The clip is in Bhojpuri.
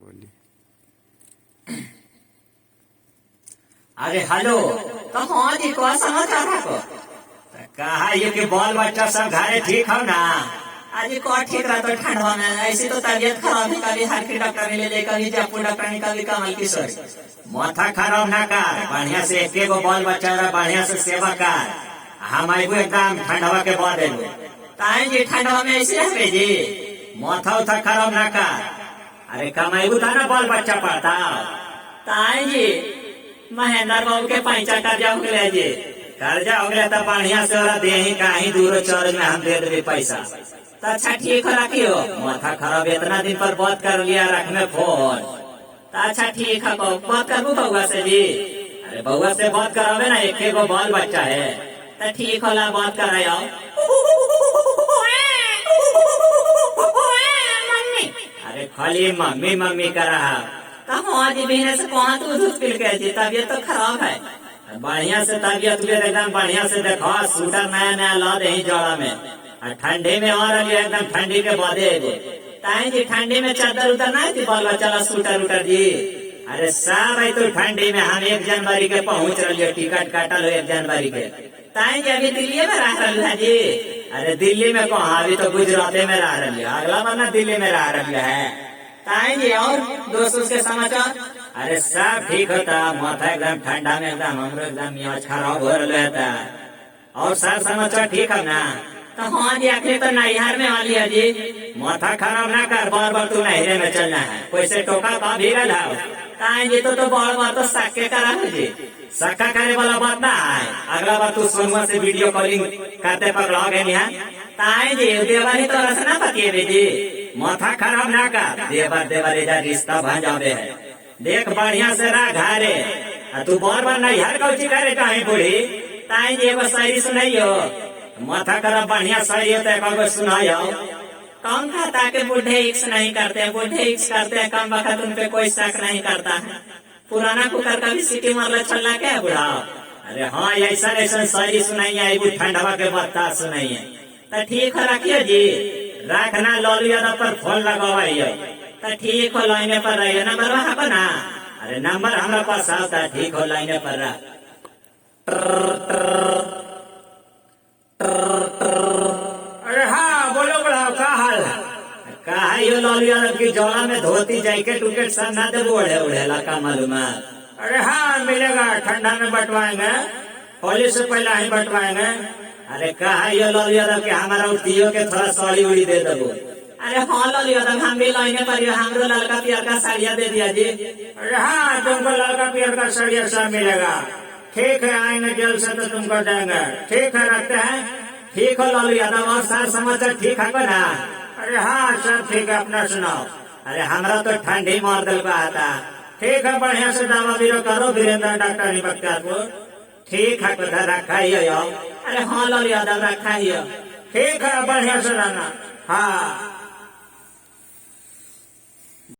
बोली। अरे हेलो। तो हाँ जी को समाचार है को कहा ये कि बाल बच्चा सब घरे ठीक हो ना? आज को ठीक रहा तो ठंडवा में ऐसी तो तबीयत खराब है, कभी हर की डॉक्टर ने ले कभी जयपुर डॉक्टर ने कभी कमल किशोर। माथा खराब ना कर, बढ़िया से एक एगो बाल बच्चा रहा, बढ़िया से सेवा कर। हम आइबू एकदम ठंडवा के बाद एगो। ताए जी ठंडवा में ऐसे रहते जी। माथा उथा खराब ना कर। अरे कमाइबू था ना बाल बच्चा पढ़ता। ताए जी महेंद्र बाबू के पैसा कर्जा हो गया जी। कर्जा हो गया तो बढ़िया से ओरा दे ही कहीं दूर चौर में हम दे देवे पैसा। तो अच्छा ठीक हो रखियो। माथा खराब इतना दिन पर बात कर लिया, रखने फोन। तो अच्छा ठीक है बात करबू बउआ से जी। अरे बउआ से बात करावे ना, एक एगो बाल बच्चा है। तो ठीक होला बात कराओ। अरे खाली मम्मी मम्मी कर रहा। तो हाँ जी बिना से कहाँ तू दूध पी के जी, तबीयत तो खराब है। बढ़िया से तबीयत एकदम बढ़िया से देखो, स्वेटर नया नया ला दे जोड़ा में। और ठंडी में और अभी एकदम ठंडी के बादे एगो। ताए जी ठंडी में चादर उतर नहीं थी बाल बच्चा स्वेटर उटर जी। अरे सब है तो ठंडी में हम 1 जनवरी के पहुँच रही, टिकट काटल हो 1 जनवरी के। ताए जी अभी दिल्ली में रह रही है जी। अरे दिल्ली में कहाँ, अभी तो गुजराते में रह रही है, अगला महीना दिल्ली में रह रही है। ताए जी और दोस्तों के समाचार। अरे सब ठीक होता, माथा एकदम ठंडा में एकदम हमरो एकदम मियाज खराब हो रहा है। और सब समाचार ठीक है ना? तो हाँ जी आखिर तो नैहर में वाली है जी। माथा खराब ना कर, बार बार तू नहरे में चलना है, कोई से टोका का भी रहा। ताए जी तो बार बार तो सक्के करा है जी। सक्का करे वाला बात ना है। अगला बार तू सोनुआ से वीडियो कॉलिंग करते पकड़ा गए हैं। ताए जी देवाली तो रसना पतिए जी। माथा खराब ना कर, देवर देवर इधर रिश्ता बन जावे है। देख बढ़िया से रह घरे, तू बार बार नैहर कौची करे कहीं बूढ़ी। ताए जी एगो शायरी सुनाइयो। माथा खराब बढ़िया शायरी है तो सुनाइयो। कौन खाता के बूढ़े इक्स नहीं करते, बूढ़े इक्स करते हैं कम वक्त उन पे कोई शक नहीं करता है। पुराना कुकर का भी सीटी मारला छल्ला क्या है बुढ़ा। अरे हाँ ऐसा ऐसा शायरी सुनाइए, ठंडवा के बता सुनाइए। तो ठीक हो रखियो जी। रखना लालू यादव पर फोन लगवाइए। तो ठीक हो लाइने पर रहिए, नंबर वहाँ पर ना। अरे नंबर हमारे पास आता, ठीक हो लाइने पर रह। अरे हाँ बोलो बड़ा, का हाल है? कहा यो लालू यादव की जोड़ा में धोती जैकेट उकेट सब ना दे ओढ़े उड़ेला का मालूम है? अरे हाँ मिलेगा, ठंडा में बंटवाएंगे, होली से पहले ही बंटवाएंगे। अरे कहा यो लालू यादव के हमारा उठियो के थोड़ा साड़ी उड़ी दे दो। अरे हाँ लालू यादव हम भी लाइने पर हमरो लड़का पियर का साड़िया दे दिया जी। अरे हाँ तुमको लड़का पियर का साड़िया सब मिलेगा। ठीक है आएंगे जल्द से तो तुमको देंगे। ठीक है रखते हैं। ठीक हो लालू यादव, और सार समाचार ठीक है ना? अरे हाँ सब ठीक है, अपना सुनाओ। अरे हमारा तो ठंडी मार दिल का आता। ठीक है बढ़िया से दवा बीरो करो, वीरेंद्र डॉक्टर नहीं बख्तियारपुर। ठीक है कुछ रखा ही हो। अरे हाँ लालू यादव रखा ही हो। ठीक है बढ़िया से रहना। हाँ